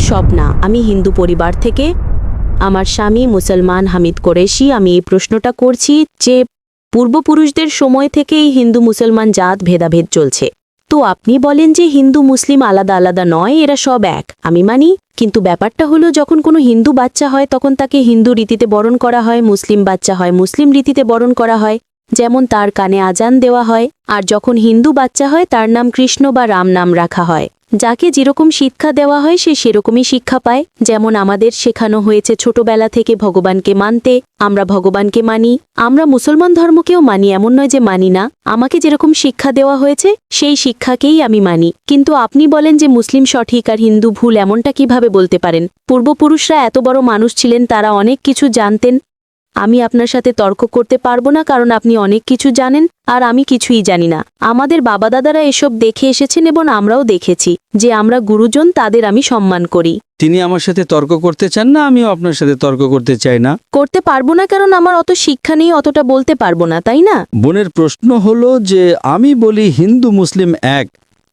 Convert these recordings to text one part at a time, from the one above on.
সব না। আমি হিন্দু পরিবার থেকে, আমার স্বামী মুসলমান হামিদ কুরেশি। আমি এই প্রশ্নটা করছি যে পূর্বপুরুষদের সময় থেকেই হিন্দু মুসলমান জাত ভেদাভেদ চলছে। তো আপনি বলেন যে হিন্দু মুসলিম আলাদা আলাদা নয়, এরা সব এক, আমি মানি। কিন্তু ব্যাপারটা হলো যখন কোনো হিন্দু বাচ্চা হয় তখন তাকে হিন্দু রীতিতে বরণ করা হয়, মুসলিম বাচ্চা হয় মুসলিম রীতিতে বরণ করা হয়, যেমন তার কানে আজান দেওয়া হয়। আর যখন হিন্দু বাচ্চা হয় তার নাম কৃষ্ণ বা রাম নাম রাখা হয়। যাকে যেরকম শিক্ষা দেওয়া হয় সে সেরকমই শিক্ষা পায়। যেমন আমাদের শেখানো হয়েছে ছোটবেলা থেকে ভগবানকে মানতে, আমরা ভগবানকে মানি। আমরা মুসলমান ধর্মকেও মানি, এমন নয় যে মানি না। আমাকে যেরকম শিক্ষা দেওয়া হয়েছে সেই শিক্ষাকেই আমি মানি। কিন্তু আপনি বলেন যে মুসলিম সঠিক আর হিন্দু ভুল, এমনটা কিভাবে বলতে পারেন? পূর্বপুরুষরা এত বড় মানুষ ছিলেন, তারা অনেক কিছু জানতেন। আমি আপনার সাথে তর্ক করতে পারবো না, কারণ আপনি অনেক কিছু জানেন আর আমি কিছুই জানি না। আমাদের বাবা দাদারা এসব দেখে এসেছেন এবং আমরাও দেখেছি যে আমরা গুরুজন, তাদের আমি সম্মান করি। তিনি আমার সাথে তর্ক করতে চান না, আমিও আপনার সাথে তর্ক করতে চাই না। করতে পারবো না কারণ আমার অত শিক্ষা নেই, অতটা বলতে পারবো না, তাই না? বোনের প্রশ্ন হলো যে আমি বলি হিন্দু মুসলিম এক,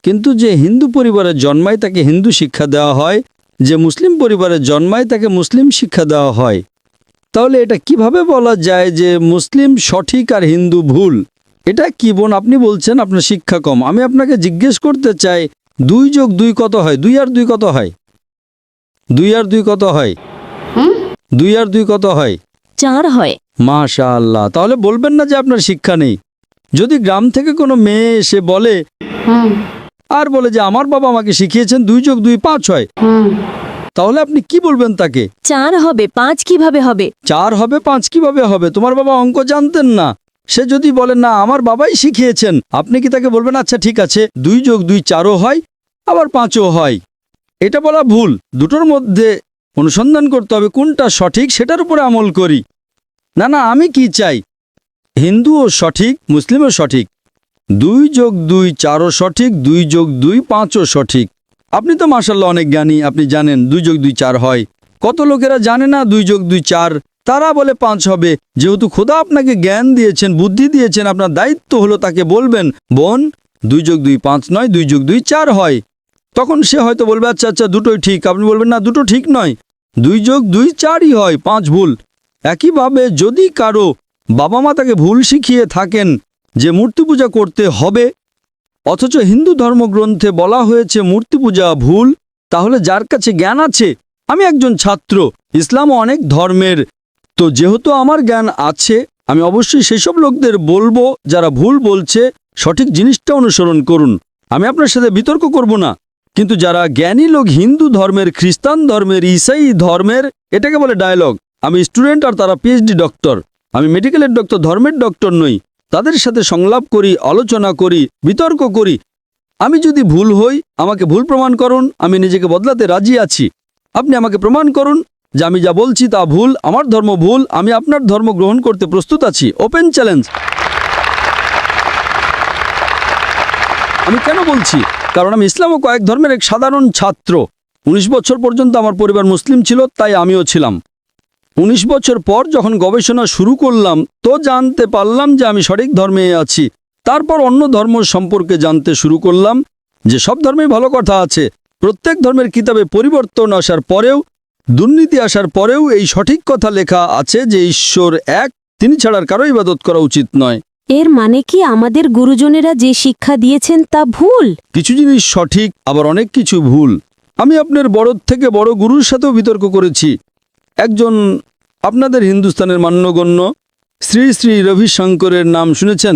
কিন্তু যে হিন্দু পরিবারে জন্মায় তাকে হিন্দু শিক্ষা দেওয়া হয়, যে মুসলিম পরিবারে জন্মায় তাকে মুসলিম শিক্ষা দেওয়া হয়। তাহলে এটা কিভাবে বলা যায় যে মুসলিম সঠিক আর হিন্দু ভুল? এটা কি বোন আপনি বলছেন আপনার শিক্ষা কম। আমি আপনাকে জিজ্ঞেস করতে চাই 2 + 2 কত হয়? 2 আর 2 কত হয়? 2 আর 2 কত হয়? 2 আর 2 কত হয়? 4 হয়। মাশাআল্লাহ। তাহলে বলবেন না যে আপনার শিক্ষা নেই। যদি গ্রাম থেকে কোনো মেয়ে এসে বলে আর বলে যে আমার বাবা আমাকে শিখিয়েছেন 2 + 2 5 হয়, তাহলে আপনি কি বলবেন তাকে? 4 হবে, 5 কিভাবে হবে? 4 হবে 5 কিভাবে হবে? তোমার বাবা অঙ্ক জানতেন না। সে যদি বলে না আমার বাবাই শিখিয়েছেন, আপনি কি তাকে বলবেন আচ্ছা ঠিক আছে 2 + 2 4ও হয় আবার 5ও হয়? এটা বলা ভুল। দুটোর মধ্যে অনুসন্ধান করতে হবে কোনটা সঠিক, সেটার উপরে আমল করি। না না, আমি কি চাই হিন্দুও সঠিক মুসলিমও সঠিক, 2 + 2 4ও সঠিক, 2 + 2 5ও সঠিক। আপনি তো মাশাআল্লাহ অনেক জ্ঞানী, আপনি জানেন 2 + 2 4 হয়। কত লোকেরা জানে না 2 + 2 4, তারা বলে 5 হবে। যেহেতু খোদা আপনাকে জ্ঞান দিয়েছেন, বুদ্ধি দিয়েছেন, আপনার দায়িত্ব হলো তাকে বলবেন বোন 2 + 2 5 নয়, 2 + 2 4 হয়। তখন সে হয়তো বলবে আচ্ছা আচ্ছা দুটোই ঠিক। আপনি বলবেন না দুটো ঠিক নয়, 2 + 2 4ই হয়, 5 ভুল। একইভাবে যদি কারো বাবা মা তাকে ভুল শিখিয়ে থাকেন যে মূর্তি পূজা করতে হবে, অথচ হিন্দু ধর্মগ্রন্থে বলা হয়েছে মূর্তি পূজা ভুল, তাহলে যার কাছে জ্ঞান আছে, আমি একজন ছাত্র, ইসলামও অনেক ধর্মের, তো যেহেতু আমার জ্ঞান আছে আমি অবশ্যই সেসব লোকদের বলবো যারা ভুল বলছে সঠিক জিনিসটা অনুসরণ করুন। আমি আপনার সাথে বিতর্ক করব না। কিন্তু যারা জ্ঞানী লোক হিন্দু ধর্মের, খ্রিস্টান ধর্মের, ঈসাই ধর্মের, এটাকে বলে ডায়ালগ। আমি স্টুডেন্ট আর তারা পিএইচডি ডক্টর। আমি মেডিকেলের ডক্টর, ধর্মের ডক্টর নই। তাদের সাথে সংলাপ করি, আলোচনা করি, বিতর্ক করি। আমি যদি ভুল হই আমাকে ভুল প্রমাণ করুন, আমি নিজেকে বদলাতে রাজি আছি। আপনি আমাকে প্রমাণ করুন যে আমি যা বলছি তা ভুল, আমার ধর্ম ভুল, আমি আপনার ধর্ম গ্রহণ করতে প্রস্তুত আছি। Open challenge. আমি কেন বলছি? কারণ আমি ইসলাম ও কয়েক ধর্মের এক সাধারণ ছাত্র। 19 বছর পর্যন্ত আমার পরিবার মুসলিম ছিল, তাই আমিও ছিলাম। 19 বছর পর যখন গবেষণা শুরু করলাম তো জানতে পারলাম যে আমি সঠিক ধর্মে আছি। তারপর অন্য ধর্ম সম্পর্কে জানতে শুরু করলাম যে সব ধর্মেই ভালো কথা আছে। প্রত্যেক ধর্মের কিতাবে পরিবর্তন আসার পরেও, দুর্নীতি আসার পরেও এই সঠিক কথা লেখা আছে যে ঈশ্বর এক, তিনি ছাড়ার কারো ইবাদত করা উচিত নয়। এর মানে কি আমাদের গুরুজনেরা যে শিক্ষা দিয়েছেন তা ভুল? কিছু জিনিস সঠিক, আবার অনেক কিছু ভুল। আমি আপনার বড় থেকে বড় গুরুর সাথেও বিতর্ক করেছি। একজন আপনাদের হিন্দুস্তানের মান্যগণ্য শ্রী শ্রী রবিশঙ্করের নাম শুনেছেন?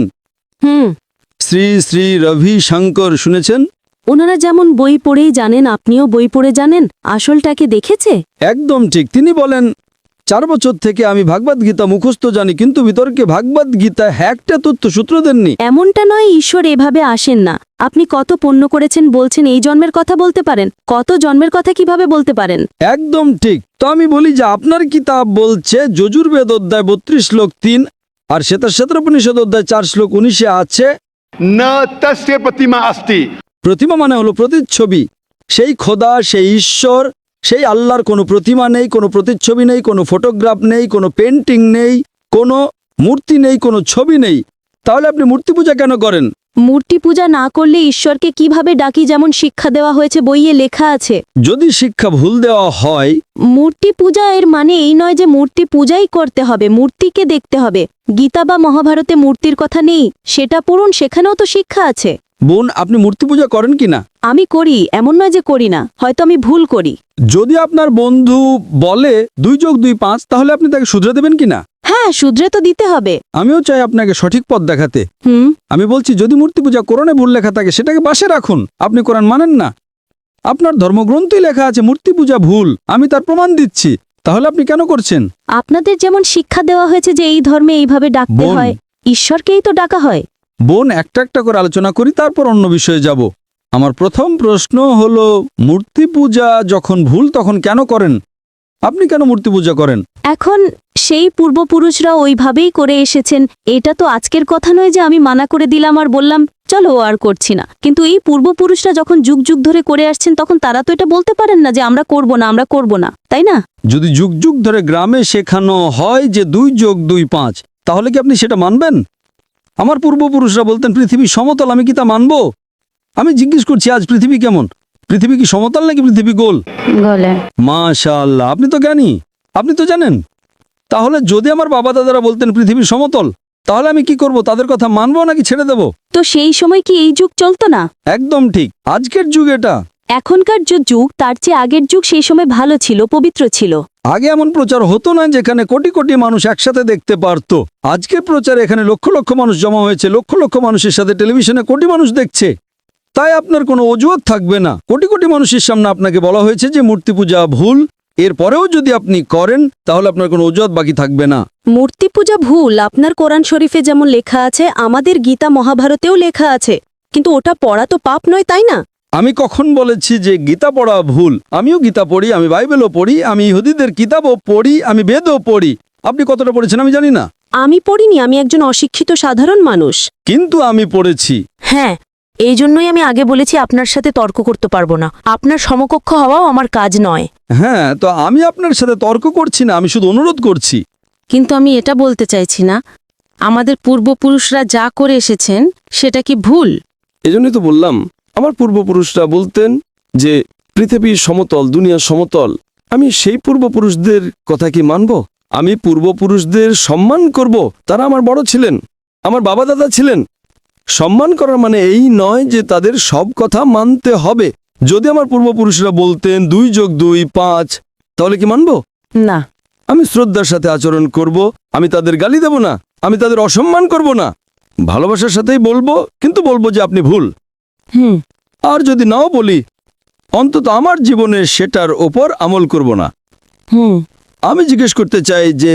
শ্রী শ্রী রবিশঙ্কর শুনেছেন? ওনারা যেমন বই পড়েই জানেন, আপনিও বই পড়ে জানেন, আসলটাকে দেখেছে? একদম ঠিক। তিনি বলেন 4 বছর থেকে আমি ভাগবত গীতা মুখস্থ জানি, কিন্তু বিতর্কে ভাগবত গীতা একটা তথ্য সূত্র দেননি। এমনটা নয়, ঈশ্বর এভাবে আসেন না। আপনি কত পুণ্য করেছেন বলছেন এই জন্মের কথা বলতে পারেন? কত জন্মের কথা কিভাবে বলতে পারেন? একদম ঠিক। তো আমি বলি যে আপনার কিতাব বলছে যজুর্বেদ অধ্যায় 32 শ্লোক 3 আর শ্বেতাশ্বেতোপনিষদ অধ্যায় 4 শ্লোক 19 আছে না তস্য প্রতিমা अस्ति। প্রতিমা মানে হলো প্রতিচ্ছবি। সেই খোদা, সেই ঈশ্বর, সেই আল্লাহর কোনো প্রতিমা নেই, কোনো প্রতিচ্ছবি নেই, কোনো ফটোগ্রাফ নেই, কোনো পেন্টিং নেই, কোনো মূর্তি নেই, কোনো ছবি নেই। তাহলে আপনি মূর্তি পূজা কেন করেন? মূর্তি পূজা না করলে ঈশ্বরকে কিভাবে ডাকি, যেমন শিক্ষা দেওয়া হয়েছে, বইয়ে লেখা আছে। যদি শিক্ষা ভুল দেওয়া হয়, মূর্তি পূজা এর মানে এই নয় যে মূর্তি পূজাই করতে হবে, মূর্তিকে দেখতে হবে। গীতা বা মহাভারতে মূর্তির কথা নেই, সেটা পড়ুন, সেখানেও তো শিক্ষা আছে। বোন, আপনি মূর্তি পূজা করেন কিনা? আমি করি, এমন নয় যে করি না, হয়তো আমি ভুল করি। যদি আপনার বন্ধু বলে 2 যোগ 2 5, তাহলে আপনি তাকে শুধরে দেবেন কিনা? হ্যাঁ, শুধরে তো দিতে হবে। আমিও চাই আপনাকে সঠিক পথ দেখাতে। হুম। আমি বলছি, যদি মূর্তি পূজা কোরআনে ভুল লেখা থাকে সেটাকে পাশে রাখুন। আপনি কোরআন মানেন না, আপনার ধর্মগ্রন্থই লেখা আছে মূর্তি পূজা ভুল, আমি তার প্রমাণ দিচ্ছি, তাহলে আপনি কেন করছেন? আপনাদের যেমন শিক্ষা দেওয়া হয়েছে যে এই ধর্মে এইভাবে ডাকতে বোন। হয়, ঈশ্বরকেই তো ডাকা হয়। বোন, একটা একটা করে আলোচনা করি, তারপর অন্য বিষয়ে যাব। আমার প্রথম প্রশ্ন হলো, মূর্তি পূজা যখন ভুল তখন কেন করেন? আপনি কেন মূর্তি পূজা করেন? এখন সেই পূর্বপুরুষরা ওইভাবেই করে এসেছেন, এটা তো আজকের কথা নয় যে আমি মানা করে দিলাম আর বললাম চলো আর করছি না। কিন্তু এই পূর্বপুরুষরা যখন যুগ যুগ ধরে করে আসছেন, তখন তারা তো এটা বলতে পারেন না যে আমরা করব না, আমরা করব না, তাই না? যদি যুগ যুগ ধরে গ্রামে শেখানো হয় যে 2 যোগ 2 5, তাহলে কি আপনি সেটা মানবেন? আমার পূর্বপুরুষরা বলতেন পৃথিবী সমতল, আমি কি তা মানব? আমি জিজ্ঞেস করছি, আজ পৃথিবী কেমন? পৃথিবী কি সমতল নাকি পৃথিবী গোল? গলে। মাশাআল্লাহ, আপনি তো জ্ঞানী, আপনি তো জানেন। তাহলে যদি আমার বাবা দাদারা বলতেন পৃথিবী সমতল, তাহলে আমি কি করব? তাদের কথা মানবো নাকি ছেড়ে দেব? তো সেই সময় কি এই যুগ চলতো না? একদম ঠিক, আজকের যুগ এটা। এখনকার যে যুগ তার চেয়ে আগের যুগ সেই সময় ভালো ছিল, পবিত্র ছিল। আগে এমন প্রচার হতো না যেখানে কোটি কোটি মানুষ একসাথে দেখতে পারতো। আজকের প্রচারে এখানে লক্ষ লক্ষ মানুষ জমা হয়েছে, লক্ষ লক্ষ মানুষের সাথে টেলিভিশনে কোটি মানুষ দেখছে। তাই আপনার কোনো অজুহাত থাকবে না। কোটি কোটি মানুষের সামনে আপনাকে বলা হয়েছে যে মূর্তি পূজা ভুল, এরপরেও যদি আপনি করেন তাহলে আপনার কোনো অজুহাত বাকি থাকবে না। মূর্তি পূজা ভুল আপনার কোরআন শরীফে যেমন লেখা আছে, আমাদের গীতা মহাভারতেও লেখা আছে, কিন্তু ওটা পড়া তো পাপ নয়, তাই না? আমি কখন বলেছি যে গীতা পড়া ভুল? আমিও গীতা পড়ি, আমি বাইবেলও পড়ি, আমি ইহুদিদের কিতাবও পড়ি, আমি বেদও পড়ি। আপনি কতটা পড়েছেন আমি জানি না, আমি পড়িনি, আমি একজন অশিক্ষিত সাধারণ মানুষ। কিন্তু আমি পড়েছি। হ্যাঁ, এই জন্যই আমি আগে বলেছি আপনার সাথে তর্ক করতে পারবো না, আপনার সমকক্ষ হওয়াও আমার কাজ নয়। হ্যাঁ, তো আমি আপনার সাথে তর্ক করছি না, আমি শুধু অনুরোধ করছি। কিন্তু আমি এটা বলতে চাইছি না আমাদের পূর্বপুরুষরা যা করে এসেছেন সেটা কি ভুল? এজন্যই তো বললাম, আমার পূর্বপুরুষরা বলতেন যে পৃথিবী সমতল, দুনিয়া সমতল। আমি সেই পূর্বপুরুষদের কথা কি মানব? আমি পূর্বপুরুষদের সম্মান করব, তারা আমার বড় ছিলেন, আমার বাবা দাদা ছিলেন। সম্মান করার মানে এই নয় যে তাদের সব কথা মানতে হবে। যদি আমার পূর্বপুরুষরা বলতেন 2 যোগ 2 5, তাহলে কি মানব? না। আমি শ্রদ্ধার সাথে আচরণ করব, আমি তাদের গালি দেব না, আমি তাদের অসম্মান করব না, ভালোবাসার সাথেই বলবো, কিন্তু বলবো যে আপনি ভুল। হুম। আর যদি নাও বলি, অন্তত আমার জীবনে সেটার ওপর আমল করব না। হুম। আমি জিজ্ঞেস করতে চাই যে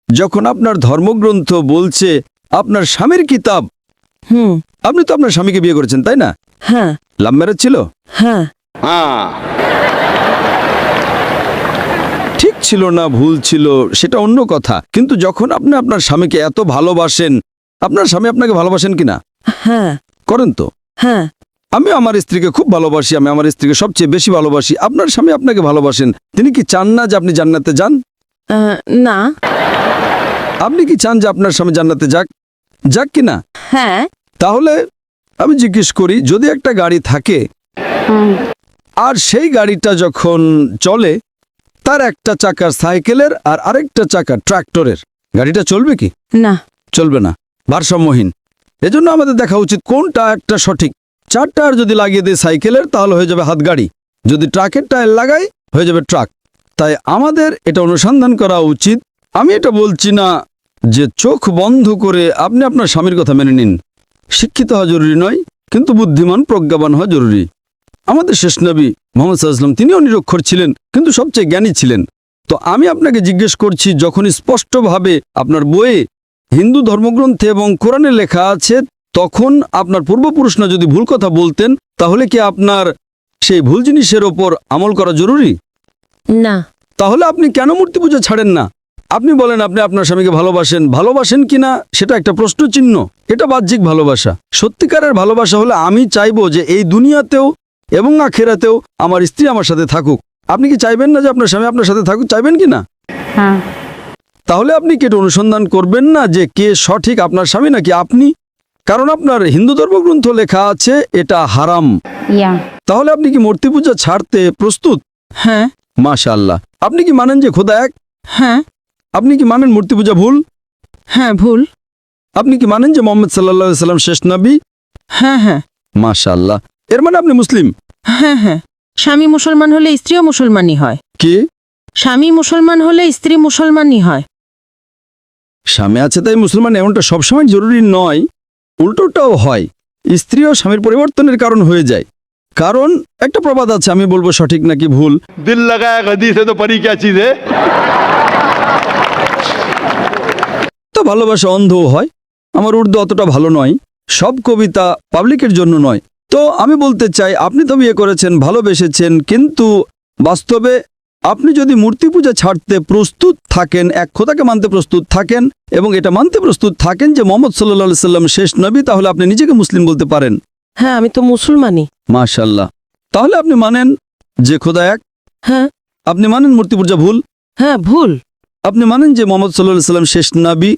যখন আপনার ধর্মগ্রন্থ বলছে আপনার স্বামীর কিতাব, হুম। আপনি তো আপনার স্বামীকে বিয়ে করেছেন, তাই না? হ্যাঁ। লাভ ম্যারেজ ছিল? হ্যাঁ। हाँ ঠিক ছিল না ভুল ছিল সেটা অন্য কথা, কিন্তু যখন আপনি আপনার স্বামীকে এত ভালোবাসেন, আপনার স্বামী আপনাকে ভালোবাসেন কিনা? হ্যাঁ। করেন তো? হ্যাঁ। আমি আমার স্ত্রীকে খুব ভালোবাসি, আমি আমার স্ত্রীকে সবচেয়ে বেশি ভালোবাসি। আপনার স্বামী আপনাকে ভালোবাসেন, তিনি কি চান না যে আপনি জান্নাতে যান? না। আপনি কি চান যে আপনার স্বামী জান্নাতে যাক? যাক কিনা? হ্যাঁ। তাহলে আমি জিজ্ঞেস করি, যদি একটা গাড়ি থাকে আর সেই গাড়িটা যখন চলে, তার একটা চাকা সাইকেলের আর আরেকটা চাকা ট্রাক্টরের, গাড়িটা চলবে কি? না। চলবে না, ভারসাম্যহীন। এজন্য আমাদের দেখা উচিত কোনটা একটা সঠিক। 4 টায়ার যদি লাগিয়ে দেয় সাইকেলের, তাহলে হয়ে যাবে হাত গাড়ি। যদি ট্রাকের টায়ার লাগাই, হয়ে যাবে ট্রাক। তাই আমাদের এটা অনুসন্ধান করা উচিত। আমি এটা বলছি না যে চোখ বন্ধ করে আপনি আপনার স্বামীর কথা মেনে নিন। শিক্ষিত হওয়া জরুরি নয়, কিন্তু বুদ্ধিমান প্রজ্ঞাবান হওয়া জরুরি। আমাদের শেষ নবী মুহাম্মদ সাল্লাল্লাহু আলাইহি ওয়াসাল্লাম, তিনিও নিরক্ষর ছিলেন, কিন্তু সবচেয়ে জ্ঞানী ছিলেন। তো আমি আপনাকে জিজ্ঞেস করছি, যখন স্পষ্টভাবে আপনার বইয়ে, হিন্দু ধর্মগ্রন্থে এবং কোরআনে লেখা আছে, তখন আপনার পূর্বপুরুষরা যদি ভুল কথা বলতেন, তাহলে কি আপনার সেই ভুল জিনিসের ওপর আমল করা জরুরি? না। তাহলে আপনি কেন মূর্তি পূজা ছাড়েন না? আপনি বলেন আপনি আপনার স্বামীকে ভালোবাসেন, ভালোবাসেন কিনা সেটা একটা প্রশ্নচিহ্ন। এটা বাহ্যিক ভালোবাসা। সত্যিকারের ভালোবাসা হলে আমি চাইবো যে এই দুনিয়াতেও এবং আখেরাতেও আমার স্ত্রী আমার সাথে থাকুক। আপনি কি চাইবেন না যে আপনার স্বামী আপনার সাথে থাকুক? চাইবেন কি না? হ্যাঁ। তাহলে আপনি কি এটা অনুসন্ধান করবেন না যে কে সঠিক, আপনার স্বামী নাকি আপনি? কারণ আপনার হিন্দু ধর্মগ্রন্থ লেখা আছে এটা হারাম। या তাহলে আপনি কি মূর্তি পূজা ছাড়তে প্রস্তুত? হ্যাঁ মাশাআল্লাহ। আপনি কি মানেন যে খোদা এক? হ্যাঁ আপনি কি মানেন মূর্তি পূজা ভুল? হ্যাঁ ভুল। আপনি কি মানেন যে মোহাম্মদ সাল্লাল্লাহু আলাইহি সাল্লাম শেষ নবী? হ্যাঁ হ্যাঁ মাশাআল্লাহ। এর মানে আপনি মুসলিম? হ্যাঁ হ্যাঁ। স্বামী মুসলমান হলে স্ত্রীও মুসলমানই হয়। কি? স্বামী মুসলমান হলে স্ত্রী মুসলমানই হয়। স্বামী আছে তাই মুসলমান এমনটা সবসময় জরুরি নয়, উল্টোটাও হয়। স্ত্রীও স্বামীর পরিবর্তনের কারণ হয়ে যায়। কারণ একটা প্রবাদ আছে, আমি বলবো সঠিক নাকি ভুল। दिल लगाया गदी से तो परी क्या चीज है। তো ভালোবাসা অন্ধও হয়। আমার উর্দু অতটা ভালো নয়, সব কবিতা পাবলিকের জন্য নয়। তো আমি বলতে চাই, আপনি তো বিয়ে করেছেন, ভালোবেসেছেন, কিন্তু বাস্তবে আপনি যদি মূর্তি পূজা ছাড়তে প্রস্তুত থাকেন, এক খোদাকে মানতে প্রস্তুত থাকেন এবং এটা মানতে প্রস্তুত থাকেন যে মোহাম্মদ সাল্লাল্লাহু আলাইহি সাল্লাম শেষ নবী, তাহলে আপনি নিজেকে মুসলিম বলতে পারেন। হ্যাঁ আমি তো মুসলমানই। মাশাআল্লাহ। তাহলে আপনি মানেন যে খোদা এক? হ্যাঁ আপনি মানেন মূর্তি পূজা ভুল? হ্যাঁ ভুল। আপনি মানেন যে মোহাম্মদ সাল্লাল্লাহু আলাইহি সাল্লাম শেষ নবী?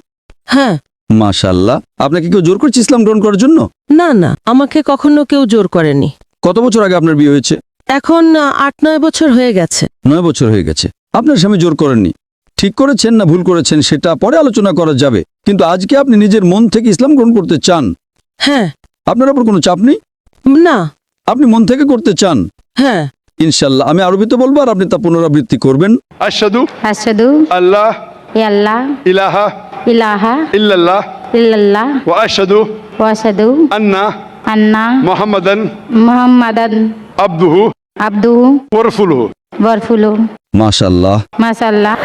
হ্যাঁ। মাশাআল্লাহ। আপনাকে কেউ জোর করছে ইসলাম গ্রহণ করার জন্য? না না, আমাকে কখনো কেউ জোর করেনি। কত বছর আগে আপনার বিয়ে হয়েছে? এখন 8-9 বছর হয়ে গেছে। 9 বছর হয়ে গেছে। আপনার স্বামী জোর করেননি। ঠিক করেছেন না ভুল করেছেন সেটা পরে আলোচনা করা যাবে, কিন্তু আজকে আপনি নিজের মন থেকে ইসলাম গ্রহণ করতে চান। হ্যাঁ। আপনার উপর কোনো চাপ নেই, না। আপনি মন থেকে করতে চান। হ্যাঁ। ইনশাআল্লাহ। আমি আরবিতে বলবো আর আপনি তা পুনরাবৃত্তি করবেন। अशहदु अशहदु अल्लाह अल्लाह इलाहा इलाहा इल्लल्लाह इल्लल्लाह व अशहदु व अशहदु अन्ना अन्ना मुहम्मदन मुहम्मदन अब्दुहु अब्दुहु व रसूलुहु। व रसूलुहु। মাশাআল্লাহ। माशाअल्लाह।